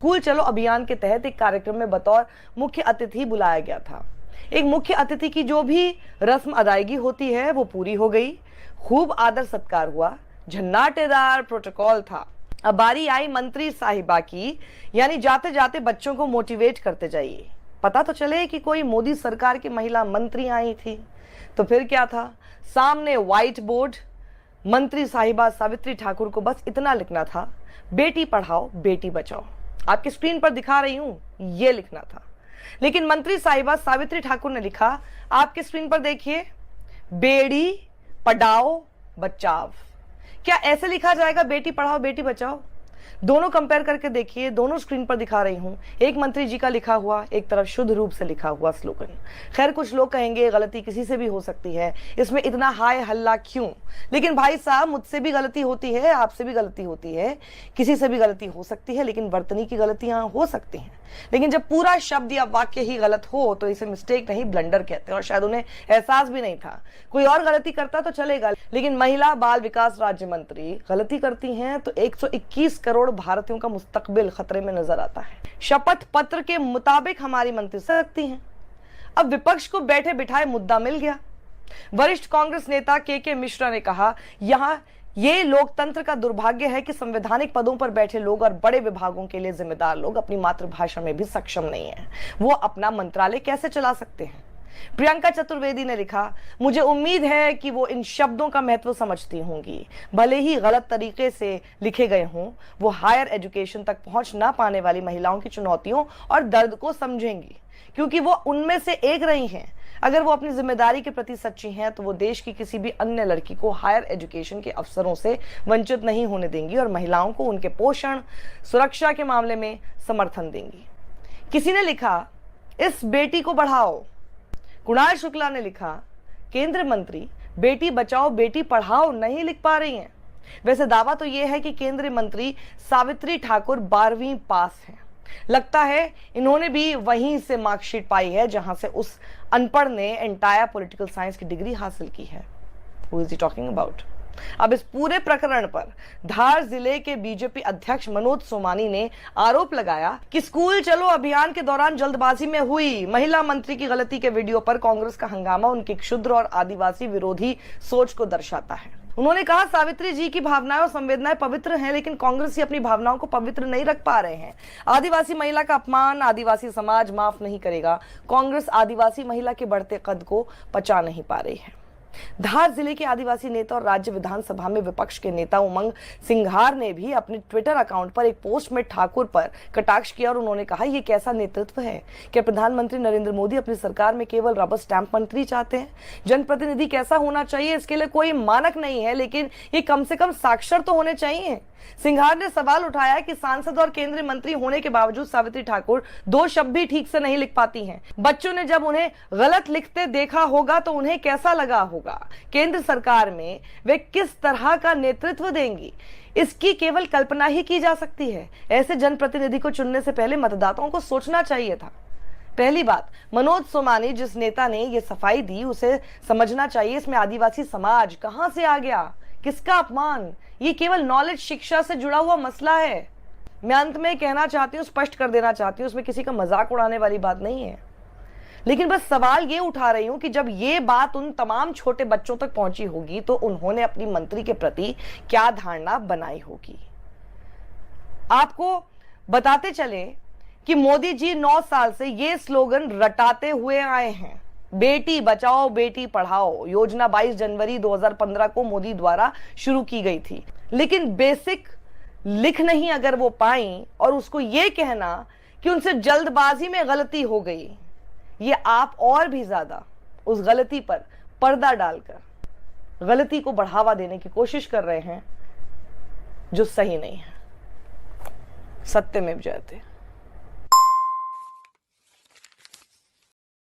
School चलो अभियान के तहत एक कार्यक्रम में बतौर मुख्य अतिथि बुलाया गया था। एक मुख्य अतिथि की जो भी रस्म अदायगी होती है वो पूरी हो गई, खूब आदर सत्कार हुआ, झन्नाटेदार प्रोटोकॉल था। अब बारी आई मंत्री साहिबा की, यानी जाते जाते बच्चों को मोटिवेट करते जाइए। पता तो चले कि कोई मोदी सरकार की महिला मंत्री आई थी। तो फिर क्या था, सामने व्हाइट बोर्ड, मंत्री साहिबा सावित्री ठाकुर को बस इतना लिखना था, बेटी पढ़ाओ बेटी बचाओ। आपकी स्क्रीन पर दिखा रही हूं, ये लिखना था। लेकिन मंत्री साहिबा सावित्री ठाकुर ने लिखा, आपकी स्क्रीन पर देखिए, बेड़ी पढ़ाओ बचाओ। क्या ऐसे लिखा जाएगा, बेटी पढ़ाओ बेटी बचाओ? दोनों कंपेयर करके देखिए, दोनों स्क्रीन पर दिखा रही हूं, एक मंत्री जी का लिखा हुआ, एक तरफ शुद्ध रूप से लिखा हुआ स्लोगन। खैर, कुछ लोग कहेंगे गलती किसी से भी हो सकती है, इसमें इतना हाय हल्ला क्यों? लेकिन भाई साहब, मुझसे भी गलती होती है, आपसे भी गलती होती है, किसी से भी गलती हो सकती है, लेकिन वर्तनी की गलतियां हो सकती हैं। लेकिन जब पूरा शब्द या वाक्य ही गलत हो तो इसे मिस्टेक नहीं ब्लंडर कहते हैं, और शायद उन्हें एहसास भी नहीं था। कोई और गलती करता तो चलेगा, लेकिन महिला बाल विकास राज्य मंत्री गलती करती हैं तो 121 करोड़ भारतीयों का मुस्तकबिल खतरे में नजर आता है। शपथ पत्र के मुताबिक हमारी मंत्री सकती हैं। अब विपक्ष को बैठे बिठाए मुद्दा मिल गया। वरिष्ठ कांग्रेस नेता के मिश्रा ने कहा, यहां ये लोकतंत्र का दुर्भाग्य है कि संवैधानिक पदों पर बैठे लोग और बड़े विभागों के लिए जिम्मेदार लोग अपनी मातृभाषा में भी सक्षम नहीं है। वो अपना मंत्रालय कैसे चला सकते हैं? प्रियंका चतुर्वेदी ने लिखा, मुझे उम्मीद है कि वो इन शब्दों का महत्व समझती होंगी, भले ही गलत तरीके से लिखे गए हों। वो हायर एजुकेशन तक पहुंच ना पाने वाली महिलाओं की चुनौतियों और दर्द को समझेंगी, क्योंकि वो उनमें से एक रही हैं। अगर वो अपनी जिम्मेदारी के प्रति सच्ची हैं तो वो देश की किसी भी अन्य लड़की को हायर एजुकेशन के अवसरों से वंचित नहीं होने देंगी और महिलाओं को उनके पोषण सुरक्षा के मामले में समर्थन देंगी। किसी ने लिखा, इस बेटी को बढ़ाओ। कुणाल शुक्ला ने लिखा, केंद्रीय मंत्री बेटी बचाओ बेटी पढ़ाओ नहीं लिख पा रही हैं। वैसे दावा तो यह है कि केंद्रीय मंत्री सावित्री ठाकुर 12वीं पास हैं। लगता है इन्होंने भी वहीं से मार्कशीट पाई है जहां से उस अनपढ़ ने एंटायर पॉलिटिकल साइंस की डिग्री हासिल की है। Who is he talking about? अब इस पूरे प्रकरण पर धार जिले के बीजेपी अध्यक्ष मनोज सोमानी ने आरोप लगाया कि स्कूल चलो अभियान के दौरान जल्दबाजी में हुई महिला मंत्री की गलती के वीडियो पर कांग्रेस का हंगामा उनकी क्षुद्र और आदिवासी विरोधी सोच को दर्शाता है। उन्होंने कहा, सावित्री जी की भावनाएं और संवेदनाएं पवित्र हैं, लेकिन कांग्रेस ही अपनी भावनाओं को पवित्र नहीं रख पा रहे हैं। आदिवासी महिला का अपमान आदिवासी समाज माफ नहीं करेगा। कांग्रेस आदिवासी महिला के बढ़ते कद को पचा नहीं पा रही है। धार जिले के आदिवासी नेता और राज्य विधानसभा में विपक्ष के नेता उमंग सिंघार ने भी अपने ट्विटर अकाउंट पर एक पोस्ट में ठाकुर पर कटाक्ष किया और उन्होंने कहा, यह कैसा नेतृत्व है? क्या प्रधानमंत्री नरेंद्र मोदी अपनी सरकार में केवल रबर स्टैंप मंत्री चाहते हैं? जनप्रतिनिधि कैसा होना चाहिए, इसके लिए कोई मानक नहीं है, लेकिन ये कम से कम साक्षर तो होने चाहिए। सिंघार ने सवाल उठाया कि सांसद और केंद्रीय मंत्री होने के बावजूद सावित्री ठाकुर 2 शब्द भी ठीक से नहीं लिख पाती हैं। बच्चों ने जब उन्हें गलत लिखते देखा होगा तो उन्हें कैसा लगा होगा? केंद्र सरकार में वे किस तरह का नेतृत्व देंगी, इसकी केवल कल्पना ही की जा सकती है। ऐसे जनप्रतिनिधि को चुनने से पहले मतदाताओं को सोचना चाहिए था। पहली बात, मनोज सोमानी जिस नेता ने यह सफाई दी उसे समझना चाहिए इसमें आदिवासी समाज कहां से आ गया, किसका अपमान? ये केवल नॉलेज शिक्षा से जुड़ा हुआ मसला है। मैं अंत में कहना चाहती हूँ, स्पष्ट कर देना चाहती हूँ, उसमें किसी का मजाक उड़ाने वाली बात नहीं है, लेकिन बस सवाल ये उठा रही हूं कि जब ये बात उन तमाम छोटे बच्चों तक पहुंची होगी तो उन्होंने अपनी मंत्री के प्रति क्या धारणा बनाई होगी। आपको बताते चले कि मोदी जी 9 साल से ये स्लोगन रटाते हुए आए हैं, बेटी बचाओ बेटी पढ़ाओ। योजना 22 जनवरी 2015 को मोदी द्वारा शुरू की गई थी, लेकिन बेसिक लिख नहीं अगर वो पाई और उसको ये कहना कि उनसे जल्दबाजी में गलती हो गई, ये आप और भी ज्यादा उस गलती पर पर्दा डालकर गलती को बढ़ावा देने की कोशिश कर रहे हैं, जो सही नहीं है। सत्यमेव जयते।